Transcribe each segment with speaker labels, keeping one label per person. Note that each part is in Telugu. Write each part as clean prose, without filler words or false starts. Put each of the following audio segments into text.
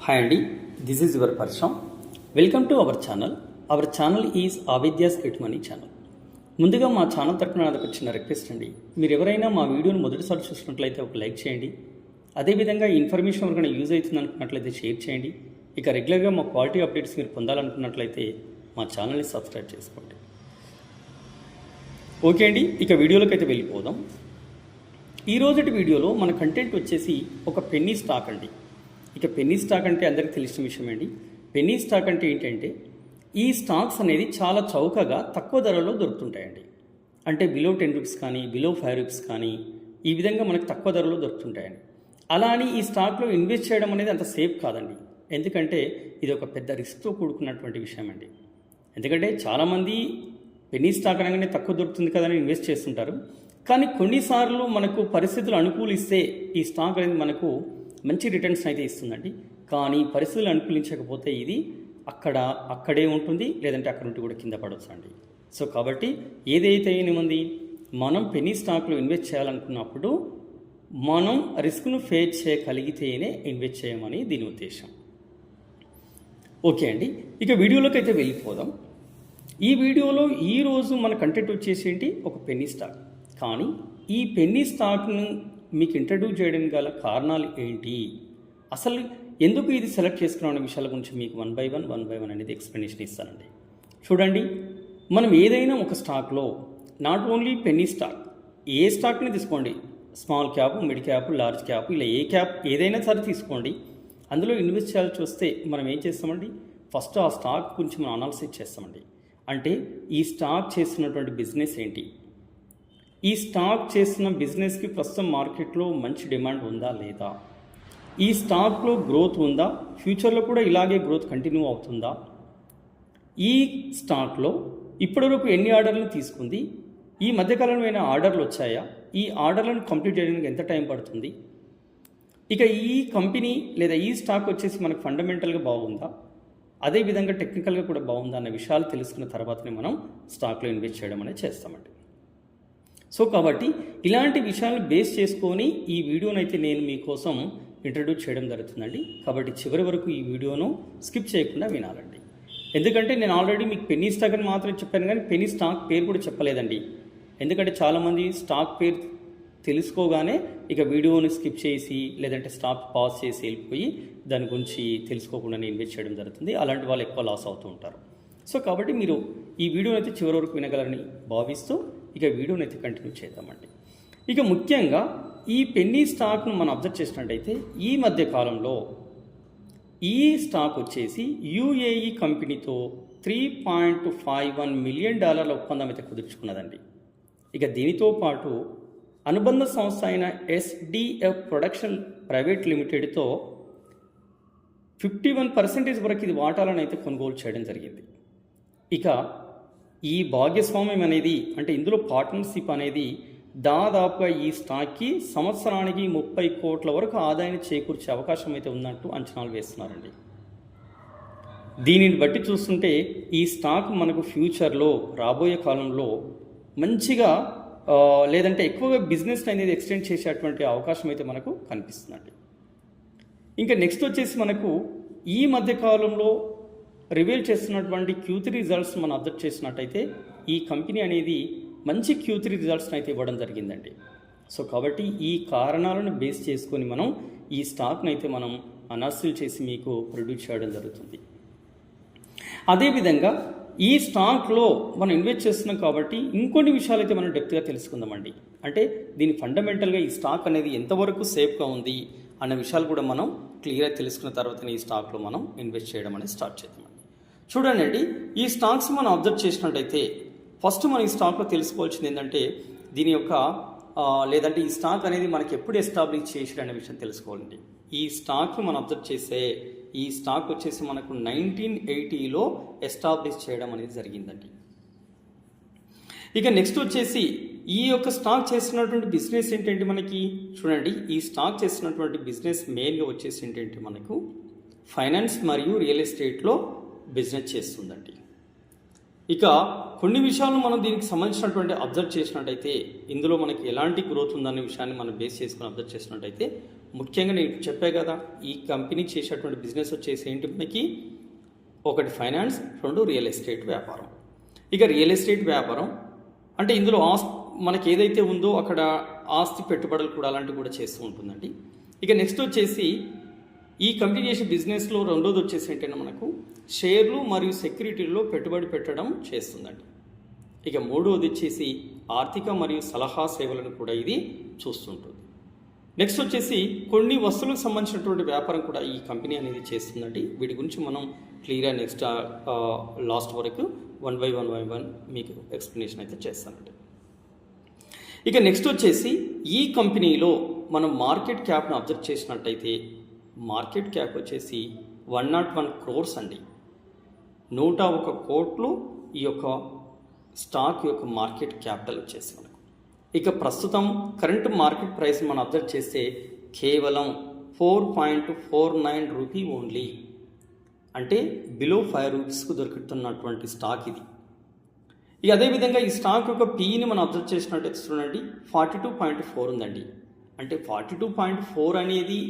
Speaker 1: హాయ్ అండి, దిస్ ఈజ్ యువర్ పర్షం. Welcome to our channel. Our channel is ఆవిద్యాస్ గిట్ మనీ ఛానల్. ముందుగా మా ఛానల్ తరఫున నాకు ఒక చిన్న రిక్వెస్ట్ అండి. మీరు ఎవరైనా మా వీడియోని మొదటిసారి చూసినట్లయితే ఒక లైక్ చేయండి. అదేవిధంగా ఈ ఇన్ఫర్మేషన్ ఎవరికైనా యూజ్ అవుతుంది అనుకున్నట్లయితే షేర్ చేయండి. ఇక రెగ్యులర్గా మా క్వాలిటీ అప్డేట్స్ మీరు పొందాలనుకున్నట్లయితే మా ఛానల్ని సబ్స్క్రైబ్ చేసుకోండి. ఓకే అండి, ఇక వీడియోలోకి అయితే వెళ్ళిపోదాం. ఈ రోజుటి వీడియోలో మన కంటెంట్ వచ్చేసి ఒక పెన్నీ స్టాక్ అండి. ఇక పెన్నీ స్టాక్ అంటే అందరికీ తెలిసిన విషయం అండి. పెన్నీ స్టాక్ అంటే ఏంటంటే ఈ స్టాక్స్ అనేది చాలా చౌకగా తక్కువ ధరలో దొరుకుతుంటాయండి. అంటే బిలో 10 రూపీస్ కానీ బిలో 5 రూపీస్ కానీ ఈ విధంగా మనకు తక్కువ ధరలో దొరుకుతుంటాయండి. అలా అని ఈ స్టాక్లో ఇన్వెస్ట్ చేయడం అనేది అంత సేఫ్ కాదండి. ఎందుకంటే ఇది ఒక పెద్ద రిస్క్తో కూడుకున్నటువంటి విషయం అండి. ఎందుకంటే చాలామంది పెన్నీ స్టాక్ అనగానే తక్కువ దొరుకుతుంది కదని ఇన్వెస్ట్ చేస్తుంటారు. కానీ కొన్నిసార్లు మనకు పరిస్థితులు అనుకూలిస్తే ఈ స్టాక్ అనేది మనకు మంచి రిటర్న్స్ అయితే ఇస్తుందండి. కానీ పరిస్థితులు అనుకూలించకపోతే ఇది అక్కడే ఉంటుంది, లేదంటే అక్కడ ఉంటే కూడా కింద పడవచ్చు అండి. సో కాబట్టి ఏదైతే ఏముంది, మనం పెన్నీ స్టాక్లో ఇన్వెస్ట్ చేయాలనుకున్నప్పుడు మనం రిస్క్ను ఫేస్ చేయగలిగితేనే ఇన్వెస్ట్ చేయమని దీని ఉద్దేశం. ఓకే అండి, ఇక వీడియోలోకి అయితే వెళ్ళిపోదాం. ఈ వీడియోలో ఈరోజు మన కంటెంట్ వచ్చేసి ఏంటి, ఒక పెన్నీ స్టాక్. కానీ ఈ పెన్నీ స్టాక్ను మీకు ఇంట్రడ్యూస్ చేయడం గల కారణాలు ఏంటి, అసలు ఎందుకు ఇది సెలెక్ట్ చేసుకున్న అనే విషయాల గురించి మీకు వన్ బై వన్ అనేది ఎక్స్ప్లెనేషన్ ఇస్తానండి. చూడండి, మనం ఏదైనా ఒక స్టాక్లో నాట్ ఓన్లీ పెన్నీ స్టాక్, ఏ స్టాక్ని తీసుకోండి, small cap, mid cap, large cap, ఇలా ఏ క్యాప్ ఏదైనా సరే తీసుకోండి, అందులో ఇన్వెస్ట్ చేయాల్సి వస్తే మనం ఏం చేస్తామండి, ఫస్ట్ ఆ స్టాక్ గురించి మనం అనాలిసిస్ చేస్తామండి. అంటే ఈ స్టాక్ చేస్తున్నటువంటి బిజినెస్ ఏంటి, ఈ స్టాక్ చేస్తున్న బిజినెస్కి ప్రస్తుతం మార్కెట్లో మంచి డిమాండ్ ఉందా లేదా, ఈ స్టాక్లో గ్రోత్ ఉందా, ఫ్యూచర్లో కూడా ఇలాగే గ్రోత్ కంటిన్యూ అవుతుందా, ఈ స్టాక్లో ఇప్పటివరకు ఎన్ని ఆర్డర్లు తీసుకుంది, ఈ మధ్యకాలంలో ఏమైనా ఆర్డర్లు వచ్చాయా, ఈ ఆర్డర్లను కంప్లీట్ చేయడానికి ఎంత టైం పడుతుంది, ఇక ఈ కంపెనీ లేదా ఈ స్టాక్ వచ్చేసి మనకు ఫండమెంటల్గా బాగుందా, అదేవిధంగా టెక్నికల్గా కూడా బాగుందా అన్న విషయాలు తెలుసుకున్న తర్వాతనే మనం స్టాక్లో ఇన్వెస్ట్ చేయడం అనేది చేస్తామండి. సో కాబట్టి ఇలాంటి విషయాలను బేస్ చేసుకొని ఈ వీడియోనైతే నేను మీకోసం ఇంట్రడ్యూస్ చేయడం జరుగుతుందండి. కాబట్టి చివరి వరకు ఈ వీడియోను స్కిప్ చేయకుండా వినాలండి. ఎందుకంటే నేను ఆల్రెడీ మీకు పెన్నీ స్టాక్ అని మాత్రం చెప్పాను, కానీ పెన్నీ స్టాక్ పేరు కూడా చెప్పలేదండి. ఎందుకంటే చాలామంది స్టాక్ పేరు తెలుసుకోగానే ఇక వీడియోని స్కిప్ చేసి లేదంటే స్టాక్ పాజ్ చేసి వెళ్ళిపోయి దాని గురించి తెలుసుకోకుండా ఇన్వెస్ట్ చేయడం జరుగుతుంది. అలాంటి వాళ్ళు ఎక్కువ లాస్ అవుతూ ఉంటారు. సో కాబట్టి మీరు ఈ వీడియోని అయితే చివరి వరకు వినగలరని భావిస్తూ ఇక వీడియోని అయితే కంటిన్యూ చేద్దామండి. ఇక ముఖ్యంగా ఈ పెన్నీ స్టాక్ను మనం అబ్జర్వ్ చేసినట్టయితే ఈ మధ్య కాలంలో ఈ స్టాక్ వచ్చేసి యుఏఈ కంపెనీతో $3.51 మిలియన్ ఒప్పందం అయితే కుదుర్చుకున్నదండి. ఇక దీనితో పాటు అనుబంధ సంస్థ అయిన ఎస్డిఎఫ్ ప్రొడక్షన్ ప్రైవేట్ లిమిటెడ్తో 51% వరకు ఇది వాటాలను అయితే కొనుగోలు చేయడం జరిగింది. ఇక ఈ భాగస్వామ్యం అనేది అంటే ఇందులో పార్ట్నర్షిప్ అనేది దాదాపుగా ఈ స్టాక్కి సంవత్సరానికి 30 కోట్ల వరకు ఆదాయాన్ని చేకూర్చే అవకాశం అయితే ఉన్నట్టు అంచనాలు వేస్తున్నారండి. దీనిని బట్టి చూస్తుంటే ఈ స్టాక్ మనకు ఫ్యూచర్లో రాబోయే కాలంలో మంచిగా లేదంటే ఎక్కువగా బిజినెస్ అనేది ఎక్స్టెండ్ చేసేటువంటి అవకాశం అయితే మనకు కనిపిస్తుందండి. ఇంకా నెక్స్ట్ వచ్చేసి మనకు ఈ మధ్యకాలంలో రివీల్ చేస్తున్నటువంటి Q3 రిజల్ట్స్ మనం అబ్జర్వ్ చేసినట్టయితే ఈ కంపెనీ అనేది మంచి Q3 రిజల్ట్స్ని అయితే ఇవ్వడం జరిగిందండి. సో కాబట్టి ఈ కారణాలను బేస్ చేసుకొని మనం ఈ స్టాక్ని అయితే మనం అనాలిసిస్ చేసి మీకు ప్రొడ్యూస్ చేయడం జరుగుతుంది. అదేవిధంగా ఈ స్టాక్లో మనం ఇన్వెస్ట్ చేస్తున్నాం కాబట్టి ఇంకొన్ని విషయాలు అయితే మనం డెప్త్గా తెలుసుకుందామండి. అంటే దీని ఫండమెంటల్గా ఈ స్టాక్ అనేది ఎంతవరకు సేఫ్గా ఉంది అన్న విషయాలు కూడా మనం క్లియర్గా తెలుసుకున్న తర్వాతనే ఈ స్టాక్లో మనం ఇన్వెస్ట్ చేయడం అనేది స్టార్ట్ చేద్దామండి. చూడండి, ఈ స్టాక్స్ మనం అబ్జర్వ్ చేసినట్టయితే ఫస్ట్ మనం ఈ స్టాక్లో తెలుసుకోవాల్సింది ఏంటంటే దీని యొక్క లేదంటే ఈ స్టాక్ అనేది మనకి ఎప్పుడు ఎస్టాబ్లిష్ చేసారు అనే విషయం తెలుసుకోవాలండి. ఈ స్టాక్ను మనం అబ్జర్వ్ చేస్తే ఈ స్టాక్ వచ్చేసి మనకు 1980లో ఎస్టాబ్లిష్ చేయడం అనేది జరిగిందండి. ఇక నెక్స్ట్ వచ్చేసి ఈ యొక్క స్టాక్ చేస్తున్నటువంటి బిజినెస్ ఏంటంటే మనకి చూడండి, ఈ స్టాక్ చేస్తున్నటువంటి బిజినెస్ మెయిన్గా వచ్చేసి ఏంటంటే మనకు ఫైనాన్స్ మరియు రియల్ ఎస్టేట్లో బిజినెస్ చేస్తుందండి. ఇక కొన్ని విషయాలను మనం దీనికి సంబంధించినటువంటి అబ్జర్వ్ చేసినట్టయితే ఇందులో మనకి ఎలాంటి గ్రోత్ ఉందనే విషయాన్ని మనం బేస్ చేసుకుని అబ్జర్వ్ చేసినట్టయితే ముఖ్యంగా నేను చెప్పే కదా, ఈ కంపెనీ చేసేటువంటి బిజినెస్ వచ్చేసి ఏంటి మనకి, ఒకటి ఫైనాన్స్, రెండు రియల్ ఎస్టేట్ వ్యాపారం. ఇక రియల్ ఎస్టేట్ వ్యాపారం అంటే ఇందులో మనకి ఏదైతే ఉందో అక్కడ ఆస్తి పెట్టుబడులు కూడా అలాంటివి కూడా చేస్తూ ఉంటుందండి. ఇక నెక్స్ట్ వచ్చేసి ఈ కంపెనీ చేసే బిజినెస్లో రెండోది వచ్చేసి ఏంటంటే మనకు షేర్లు మరియు సెక్యూరిటీల్లో పెట్టుబడి పెట్టడం చేస్తుందండి. ఇక మూడోది వచ్చేసి ఆర్థిక మరియు సలహా సేవలను కూడా ఇది చూస్తుంటుంది. నెక్స్ట్ వచ్చేసి కొన్ని వస్తువులకు సంబంధించినటువంటి వ్యాపారం కూడా ఈ కంపెనీ అనేది చేస్తుందండి. వీటి గురించి మనం క్లియర్గా నెక్స్ట్ లాస్ట్ వరకు వన్ బై వన్ మీకు ఎక్స్ప్లెనేషన్ అయితే చేస్తానండి. ఇక నెక్స్ట్ వచ్చేసి ఈ కంపెనీలో మనం మార్కెట్ క్యాప్ను అబ్జర్వ్ చేసినట్టయితే మార్కెట్ క్యాప్ వచ్చేసి 101 crores అండి. 101 కోట్లు ఈ యొక్క స్టాక్ యొక్క మార్కెట్ క్యాపిటల్ వచ్చేసి మనకు. ఇక ప్రస్తుతం కరెంట్ మార్కెట్ ప్రైస్ మనం అబ్జర్వ్ చేస్తే కేవలం 4.49 రూపీ ఓన్లీ, అంటే బిలో 5 రూపీస్కు దొరుకుతున్నటువంటి స్టాక్ ఇది. ఇక అదేవిధంగా ఈ స్టాక్ యొక్క పీని మనం అబ్జర్వ్ చేసినట్టయితే చూడండి 42.4 ఉందండి. అంటే 42.4 అనేది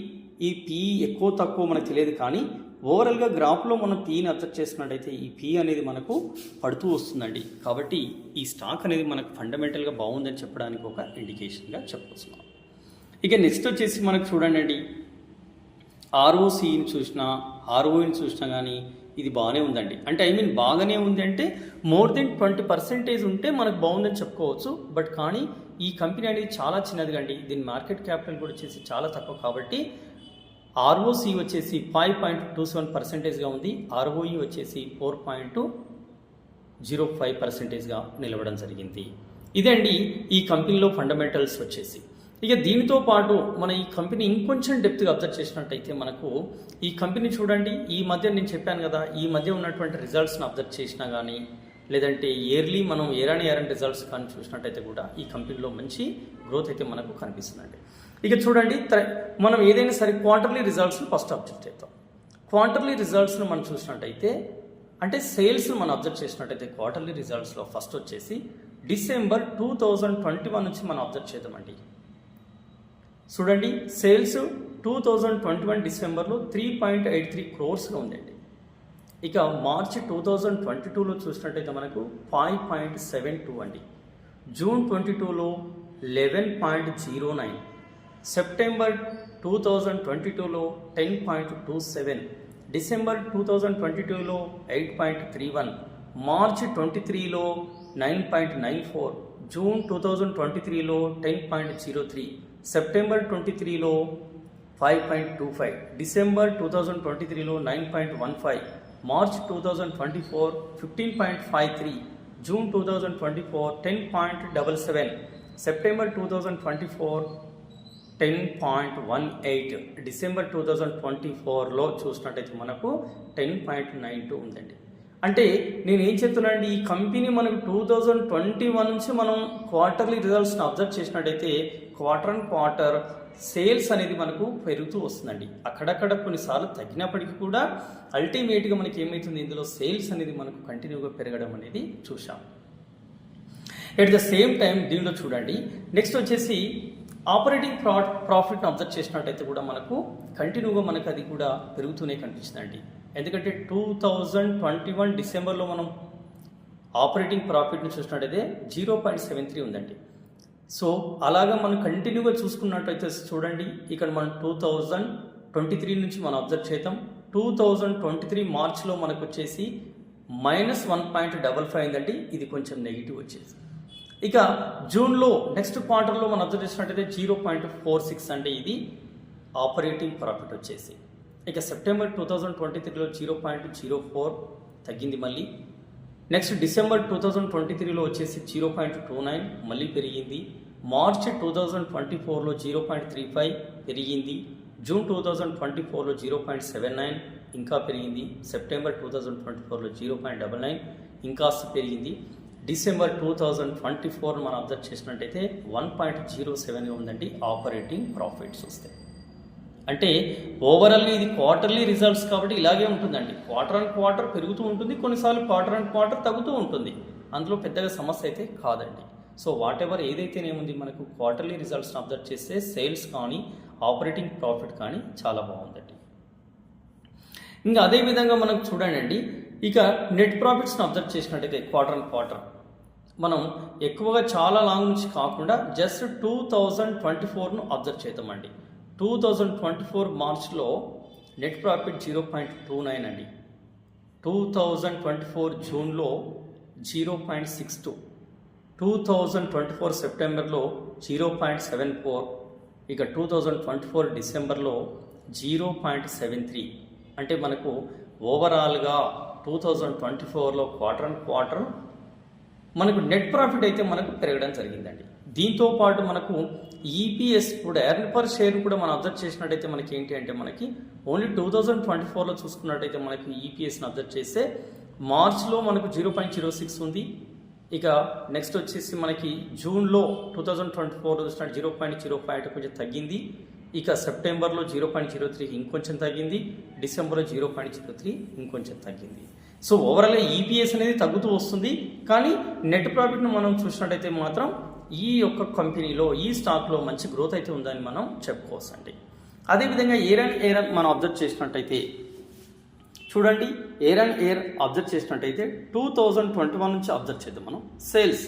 Speaker 1: ఈ పీ ఎక్కువ తక్కువ మనకు తెలియదు, కానీ ఓవరాల్గా గ్రాఫ్లో మనం పీని అబ్జర్వ్ చేసినట్టయితే ఈ పీ అనేది మనకు పడుతూ వస్తుందండి. కాబట్టి ఈ స్టాక్ అనేది మనకు ఫండమెంటల్గా బాగుందని చెప్పడానికి ఒక ఇండికేషన్గా చెప్పొస్తున్నాం. ఇక నెక్స్ట్ వచ్చేసి మనకు చూడండి అండి, ఆర్ఓసీని చూసినా ఆర్ఓని చూసినా కానీ ఇది బాగానే ఉందండి. అంటే బాగానే ఉంది అంటే మోర్ దెన్ 20% ఉంటే మనకు బాగుందని చెప్పుకోవచ్చు. బట్ కానీ ఈ కంపెనీ అనేది చాలా చిన్నదిగా అండి, దీని మార్కెట్ క్యాపిటల్ కూడా వచ్చేసి చాలా తక్కువ. కాబట్టి ఆర్ఓసి వచ్చేసి 5.27%గా ఉంది, ఆర్ఓఈ వచ్చేసి 4.05%గా నిలవడం జరిగింది. ఇదండి ఈ కంపెనీలో ఫండమెంటల్స్ వచ్చేసి. ఇక దీనితో పాటు మన ఈ కంపెనీ ఇంకొంచెం డెప్త్గా అబ్జర్వ్ చేసినట్టయితే మనకు ఈ కంపెనీ చూడండి, ఈ మధ్య నేను చెప్పాను కదా, ఈ మధ్య ఉన్నటువంటి రిజల్ట్స్ని అబ్జర్వ్ చేసినా కానీ లేదంటే ఇయర్లీ మనం ఏరాని రిజల్ట్స్ కానీ చూసినట్టయితే కూడా ఈ కంపెనీలో మంచి గ్రోత్ అయితే మనకు కనిపిస్తుందండి. ఇక చూడండి, మనం ఏదైనా సరే క్వార్టర్లీ రిజల్ట్స్ని ఫస్ట్ అబ్జర్వ్ చేద్దాం. క్వార్టర్లీ రిజల్ట్స్ను మనం చూసినట్టయితే అంటే సేల్స్ను మనం అబ్జర్వ్ చేసినట్టయితే క్వార్టర్లీ రిజల్ట్స్లో ఫస్ట్ వచ్చేసి డిసెంబర్ 2021 నుంచి మనం అబ్జర్వ్ చేద్దామండి. చూడండి, సేల్స్ 2021 డిసెంబర్లో 3.83 crores ఉందండి. ఇక మార్చి 2022లో చూసినట్టయితే మనకు 5.72 అండి. జూన్ 22లో 11.09, సెప్టెంబర్ 2022లో 10.27, డిసెంబర్ 2022లో 8.31, మార్చి 23లో 9.94, జూన్ 2023లో 10.03, సెప్టెంబర్ 23లో 5.25, డిసెంబర్ 2023లో 9.15, మార్చ్ 2024 15.53, జూన్ 2024 10.77, సెప్టెంబర్ 2024 10.18, డిసెంబర్ 2024లో చూసినట్టయితే మనకు 10.92 ఉందండి. అంటే నేను ఏం చెప్తున్నానండి, ఈ కంపెనీ మనకు 2021 నుంచి మనం క్వార్టర్లీ రిజల్ట్స్ని అబ్జర్వ్ చేసినట్టయితే క్వార్టర్ అండ్ క్వార్టర్ సేల్స్ అనేది మనకు పెరుగుతూ వస్తుందండి. అక్కడక్కడ కొన్నిసార్లు తగ్గినప్పటికీ కూడా అల్టిమేట్గా మనకి ఏమవుతుంది, ఇందులో సేల్స్ అనేది మనకు కంటిన్యూగా పెరగడం అనేది చూసాం. ఎట్ ద సేమ్ టైం దీనిలో చూడండి, నెక్స్ట్ వచ్చేసి ఆపరేటింగ్ ప్రాఫిట్ని అబ్జర్వ్ చేసినట్టయితే కూడా మనకు కంటిన్యూగా మనకు అది కూడా పెరుగుతూనే కనిపిస్తుందండి. ఎందుకంటే 2021 డిసెంబర్లో మనం ఆపరేటింగ్ ప్రాఫిట్ని చూసినట్టయితే 0.73 ఉందండి. సో అలాగా మనం కంటిన్యూగా చూసుకున్నట్టయితే చూడండి, ఇక్కడ మనం 2023 నుంచి మనం అబ్జర్వ్ చేద్దాం. 2023 మార్చ్లో మనకు వచ్చేసి -1.55 అయిందండి. ఇది కొంచెం నెగిటివ్ వచ్చేసి. ఇక జూన్లో నెక్స్ట్ క్వార్టర్లో మనం అబ్జర్వ్ చేసినట్టయితే 0.46 అంటే ఇది ఆపరేటింగ్ ప్రాఫిట్ వచ్చేసి. ఇక సెప్టెంబర్ 2023లో 0.04 తగ్గింది మళ్ళీ. నెక్స్ట్ డిసెంబర్ 2023లో వచ్చేసి 0.29 మళ్ళీ పెరిగింది. మార్చ్ 2024లో 0.35 పెరిగింది. జూన్ 2024లో 0.79 ఇంకా పెరిగింది. సెప్టెంబర్ 2024లో 0.99 ఇంకా పెరిగింది. డిసెంబర్ 2024 మనం అబ్జర్వ్ చేసినట్టయితే 1.07 ఉందండి ఆపరేటింగ్ ప్రాఫిట్స్ వస్తాయి. అంటే ఓవరాల్గా ఇది క్వార్టర్లీ రిజల్ట్స్ కాబట్టి ఇలాగే ఉంటుందండి. క్వార్టర్ అండ్ క్వార్టర్ పెరుగుతూ ఉంటుంది, కొన్నిసార్లు క్వార్టర్ అండ్ క్వార్టర్ తగ్గుతూ ఉంటుంది. అందులో పెద్దగా సమస్య అయితే కాదండి. సో వాట్ ఎవర్ ఏదైతేనేముంది మనకు క్వార్టర్లీ రిజల్ట్స్ని అబ్జర్వ్ చేస్తే సేల్స్ కానీ ఆపరేటింగ్ ప్రాఫిట్ కానీ చాలా బాగుందండి. ఇంకా అదేవిధంగా మనకు చూడండి, ఇక నెట్ ప్రాఫిట్స్ని అబ్జర్వ్ చేసినట్టయితే క్వార్టర్ మనం ఎక్కువగా చాలా లాంగ్ నుంచి కాకుండా జస్ట్ 2024ను అబ్జర్వ్ చేద్దామండి. 2024 మార్చ్లో నెట్ ప్రాఫిట్ 0.29 అండి. 2024 జూన్లో 0.62, 2024 సెప్టెంబర్లో 0.74, ఇక 2024 డిసెంబర్లో 0.73. అంటే మనకు ఓవరాల్గా 2024లో క్వార్టర్ మనకు నెట్ ప్రాఫిట్ అయితే మనకు పెరగడం జరిగిందండి. దీంతో పాటు మనకు ఈపీఎస్ కూడా, ఎర్న్ పర్ షేర్ కూడా మనం అబ్జర్వ్ చేసినట్టయితే మనకి ఏంటి అంటే మనకి ఓన్లీ 2024లో చూసుకున్నట్టయితే మనకి ఈపీఎస్ని అబ్జర్వ్ చేస్తే మార్చ్లో మనకు 0.06 ఉంది. ఇక నెక్స్ట్ వచ్చేసి మనకి జూన్లో 2024 చూసినట్టు 0.05 కొంచెం తగ్గింది. ఇక సెప్టెంబర్లో 0.03 ఇంకొంచెం తగ్గింది. డిసెంబర్లో 0.03 ఇంకొంచెం తగ్గింది. సో ఓవరాల్గా ఈపీఎస్ అనేది తగ్గుతూ వస్తుంది. కానీ నెట్ ప్రాఫిట్ను మనం చూసినట్టయితే మాత్రం ఈ యొక్క కంపెనీలో, ఈ స్టాక్లో మంచి గ్రోత్ అయితే ఉందని మనం చెప్పుకోవచ్చు అండి. అదేవిధంగా ఎయిర్ అండ్ ఎయిర్ మనం అబ్జర్వ్ చేసినట్టయితే చూడండి, ఎయిర్ అండ్ ఎయిర్ అబ్జర్వ్ చేసినట్టయితే 2021 నుంచి అబ్జర్వ్ చేద్దాం మనం. సేల్స్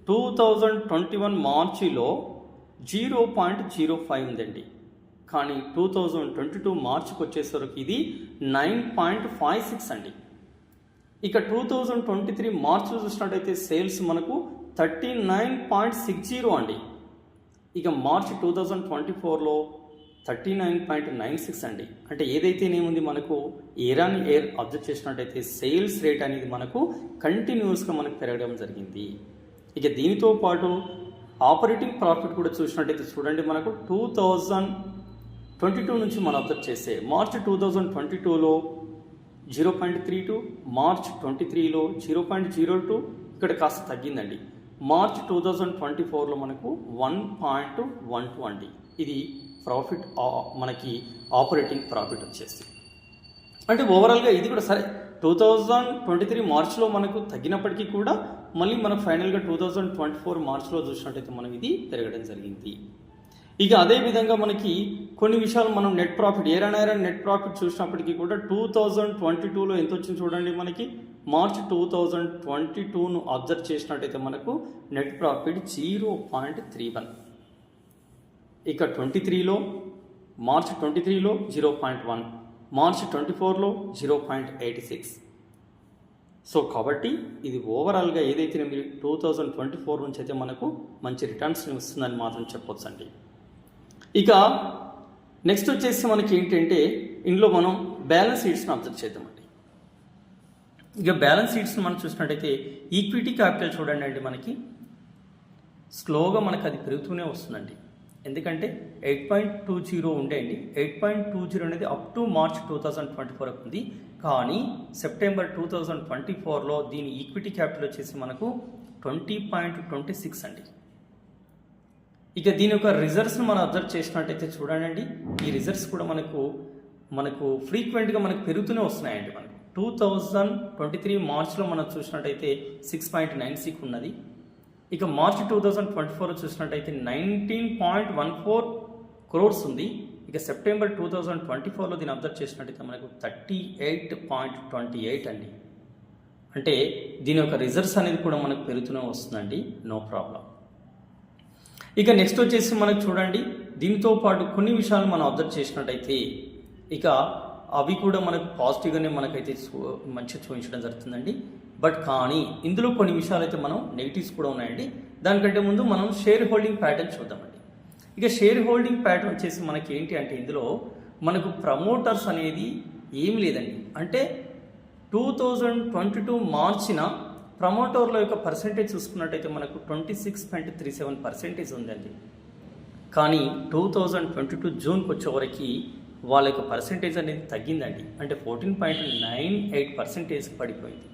Speaker 1: 2021 మార్చిలో 0.05 ఉందండి. కానీ 2022 మార్చికి వచ్చేసరికి ఇది 9.56 అండి. ఇక 2023 మార్చిలో చూసినట్టయితే సేల్స్ మనకు 39.60 అండి. ఇక మార్చ్ 2024లో 39.96 అండి. అంటే ఏదైతేనేముంది మనకు ఎయిర్ అండ్ ఎయిర్ అబ్జర్వ్ చేసినట్టయితే సేల్స్ రేట్ అనేది మనకు కంటిన్యూస్గా మనకు పెరగడం జరిగింది. ఇక దీనితో పాటు ఆపరేటింగ్ ప్రాఫిట్ కూడా చూసినట్టయితే చూడండి, మనకు 2022 నుంచి మనం అబ్జర్వ్ చేస్తే మార్చ్ 2022లో 0.32, మార్చ్ 23లో 0.02, ఇక్కడ కాస్త తగ్గిందండి. మార్చ్ 2024లో మనకు 1.12 అండి. ఇది ప్రాఫిట్, మనకి ఆపరేటింగ్ ప్రాఫిట్ వచ్చేసి. అంటే ఓవరాల్గా ఇది కూడా సరే 2023 మార్చ్లో మనకు తగ్గినప్పటికీ కూడా మళ్ళీ మనం ఫైనల్గా 2024 మార్చ్లో చూసినట్టయితే మనం ఇది పెరగడం జరిగింది. ఇక అదేవిధంగా మనకి కొన్ని విషయాలు మనం net profit, year and year net profit చూసినప్పటికీ కూడా 2022లో ఎంత వచ్చింది చూడండి. మనకి మార్చ్ 2022ను అబ్జర్వ్ చేసినట్టయితే మనకు నెట్ ప్రాఫిట్ 0.31. ఇక 23లో, మార్చ్ 23లో 0.1, మార్చ్ 24లో 0.86. సో కాబట్టి ఇది ఓవరాల్గా ఏదైతే మీరు 2024 నుంచి అయితే మనకు మంచి రిటర్న్స్ని వస్తుందని మాత్రం చెప్పొచ్చండి. ఇక నెక్స్ట్ వచ్చేసి మనకి ఏంటంటే ఇందులో మనం బ్యాలెన్స్ షీట్స్ని అబ్జర్వ్ చేద్దామండి. ఇక బ్యాలెన్స్ షీట్స్ని మనం చూసినట్టయితే ఈక్విటీ క్యాపిటల్ చూడండి అండి, మనకి స్లోగా మనకు అది పెరుగుతూనే వస్తుందండి. ఎందుకంటే 8.20 ఉండేయండి. 8.20 అనేది అప్ టు మార్చ్ 2024 ఉంది. కానీ సెప్టెంబర్ 2024లో దీని ఈక్విటీ క్యాపిటల్ వచ్చేసి మనకు 20.26 అండి. ఇక దీని యొక్క రిజర్వ్స్ని మనం అబ్జర్వ్ చేసినట్టయితే చూడండి, ఈ రిజర్వ్స్ కూడా మనకు ఫ్రీక్వెంట్గా మనకు పెరుగుతూనే వస్తున్నాయండి. మనకు 2023 మార్చ్లో మనం చూసినట్టయితే 6.96 ఉన్నది. ఇక మార్చ్ 2024 చూసినట్టయితే 19.14 crores ఉంది. ఇక సెప్టెంబర్ 2024లో దీన్ని అబ్జర్వ్ చేసినట్టయితే మనకు 38.28 అండి. అంటే దీని యొక్క రిజర్వ్స్ అనేది కూడా మనకు పెరుగుతూనే వస్తుందండి, నో ప్రాబ్లం. ఇక నెక్స్ట్ వచ్చేసి మనకు చూడండి, దీంతో పాటు కొన్ని విషయాలు మనం అబ్జర్వ్ చేసినట్టయితే ఇక అవి కూడా మనకు పాజిటివ్గానే మనకైతే మంచిగా చూపించడం జరుగుతుందండి. బట్ కానీ ఇందులో కొన్ని విషయాలు అయితే మనం నెగిటివ్స్ కూడా ఉన్నాయండి. దానికంటే ముందు మనం షేర్ హోల్డింగ్ ప్యాటర్న్ చూద్దామండి. ఇక షేర్ హోల్డింగ్ ప్యాటర్న్ వచ్చేసి మనకి ఏంటి అంటే ఇందులో మనకు ప్రమోటర్స్ అనేది ఏం లేదండి. అంటే 2022 మార్చిన ప్రమోటర్ల యొక్క పర్సెంటేజ్ చూసుకున్నట్టయితే మనకు 26.37% ఉందండి. కానీ 2022 జూన్కి వచ్చేవరకు వాళ్ళ యొక్క పర్సెంటేజ్ అనేది తగ్గిందండి. అంటే 14.98% పడిపోయింది.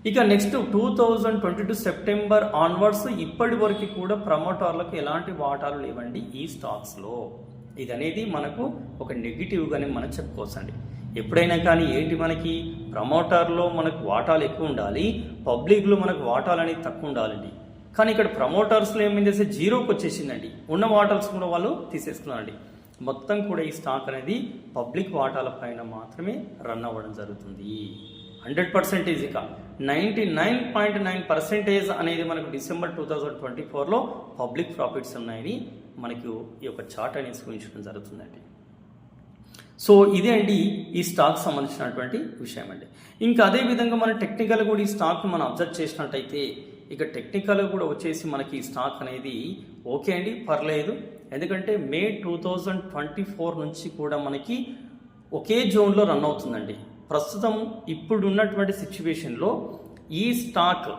Speaker 1: ఇక నెక్స్ట్ 2022 సెప్టెంబర్ ఆన్వర్డ్స్ ఇప్పటి వరకు కూడా ప్రమోటర్లకు ఎలాంటి వాటాలు లేవండి ఈ స్టాక్స్లో. ఇది అనేది మనకు ఒక నెగిటివ్గానే మనం చెప్పుకోవచ్చండి. ఎప్పుడైనా కానీ ఏంటి, మనకి ప్రమోటర్లో మనకు వాటాలు ఎక్కువ ఉండాలి, పబ్లిక్లో మనకు వాటాలు అనేది తక్కువ ఉండాలండి. కానీ ఇక్కడ ప్రమోటర్స్లో ఏమైంది, జీరోకి వచ్చేసిందండి. ఉన్న వాటాల్స్ కూడా వాళ్ళు తీసేసుకున్నారండి. మొత్తం కూడా ఈ స్టాక్ అనేది పబ్లిక్ వాటాల పైన మాత్రమే రన్ అవ్వడం జరుగుతుంది. 100% ఇక 99.9% అనేది మనకు డిసెంబర్ 2024లో పబ్లిక్ ప్రాఫిట్స్ ఉన్నాయని మనకు ఈ యొక్క చార్ట్ అనేది చూపించడం జరుగుతుందండి. సో ఇదే అండి ఈ స్టాక్ సంబంధించినటువంటి విషయం అండి. ఇంకా అదేవిధంగా మన టెక్నికల్ కూడా ఈ స్టాక్ని మనం అబ్జర్వ్ చేసినట్టయితే ఇక టెక్నికల్ కూడా వచ్చేసి మనకి ఈ స్టాక్ అనేది ఓకే అండి, పర్లేదు. ఎందుకంటే మే 2024 నుంచి కూడా మనకి ఒకే జోన్లో రన్ అవుతుందండి. ప్రస్తుతం ఇప్పుడు ఉన్నటువంటి సిచ్యువేషన్లో ఈ స్టాక్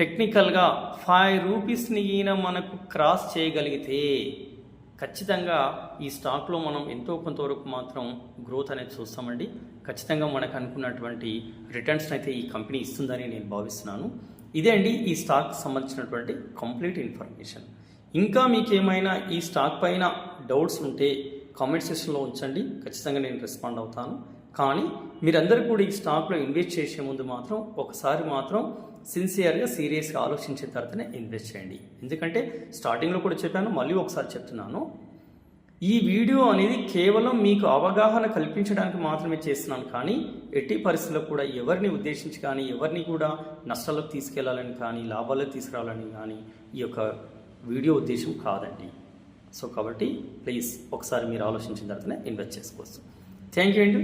Speaker 1: టెక్నికల్గా 5 రూపీస్ని ఈయన మనకు క్రాస్ చేయగలిగితే ఖచ్చితంగా ఈ స్టాక్లో మనం ఎంతో కొంతవరకు మాత్రం గ్రోత్ అనేది చూస్తామండి. ఖచ్చితంగా మనకు అనుకున్నటువంటి రిటర్న్స్ అయితే ఈ కంపెనీ ఇస్తుందని నేను భావిస్తున్నాను. ఇదే అండి ఈ స్టాక్ సంబంధించినటువంటి కంప్లీట్ ఇన్ఫర్మేషన్. ఇంకా మీకు ఏమైనా ఈ స్టాక్ పైన డౌట్స్ ఉంటే కామెంట్ సెక్షన్లో ఉంచండి, ఖచ్చితంగా నేను రెస్పాండ్ అవుతాను. కానీ మీరందరూ కూడా ఈ స్టాక్లో ఇన్వెస్ట్ చేసే ముందు మాత్రం ఒకసారి మాత్రం సిన్సియర్గా సీరియస్గా ఆలోచించిన తర్వాతనే ఇన్వెస్ట్ చేయండి. ఎందుకంటే స్టార్టింగ్లో కూడా చెప్పాను, మళ్ళీ ఒకసారి చెప్తున్నాను, ఈ వీడియో అనేది కేవలం మీకు అవగాహన కల్పించడానికి మాత్రమే చేస్తున్నాను. కానీ ఎట్టి పరిస్థితుల్లో కూడా ఎవరిని ఉద్దేశించి కానీ ఎవరిని కూడా నష్టాలకు తీసుకెళ్లాలని కానీ లాభాలకు తీసుకురావాలని కానీ ఈ యొక్క వీడియో ఉద్దేశం కాదండి. సో కాబట్టి ప్లీజ్ ఒకసారి మీరు ఆలోచించిన తర్వాతనే ఇన్వెస్ట్ చేసుకోవచ్చు. థ్యాంక్ యూ అండి.